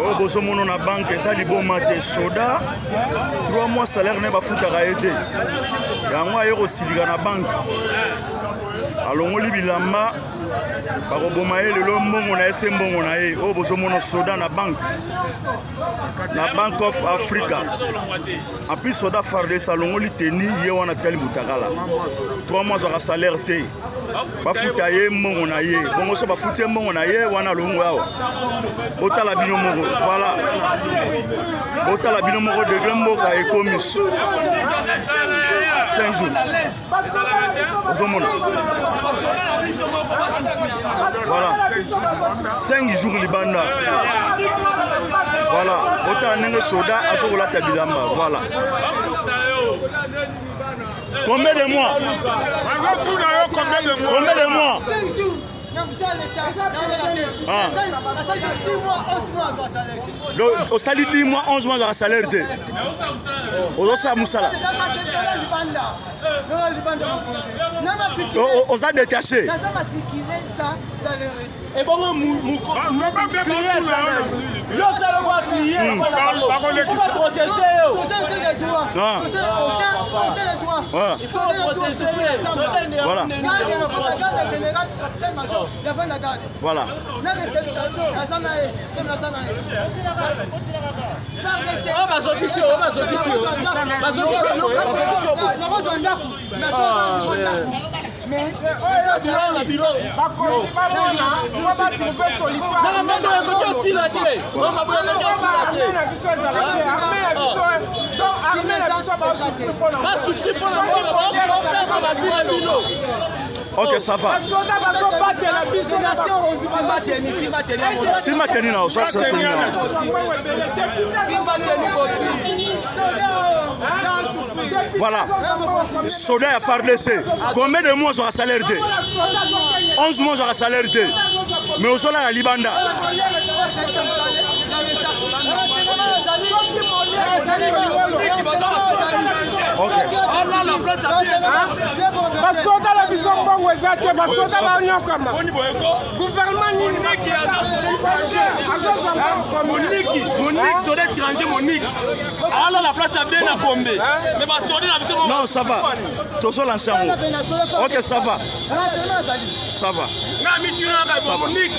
Oh, boso mono na banque ça liboma te soda 3 mois salaire ne bafutaka ye te yango aye kosilika na banque alongoli bilamba bakoboma ye lelo mbongo na ye se mbongo na ye oyo boso mono soda na banque of Africa en plus soda FARDC alongoli teni ye wana tikali mutakala 3 mois azwaka salaire te bafuta ye mbongo na ye bongo so bafuti ye mbongo na ye wana alongo awa otala bino moko voilà otala bino moko degré mboka ekomi 5 jours ozomona voilà 5 jours libanda voilà otala ndenge soda azokolata bilamba voilà. Combien de mois? Combien de mois? Donc, au salaire 10 mois, 11 mois de salaire. Au salaire aux a détaché. Et bon, voilà. Ok, ça va. Si maintenir là, ça c'est tenir. Voilà. Soda à FARDC. Combien de mois sera salaire de 11 mois sera salaire de. Mais au sol à Libanda. Ok. Basoda la biso mbongo ezate basoda ba nyokama gouvernement Monique soda étranger Monique alors la place a bien à Pombe mais basoda la biso non ça va tozo lancer ok ça va ça va na mitina ba Monique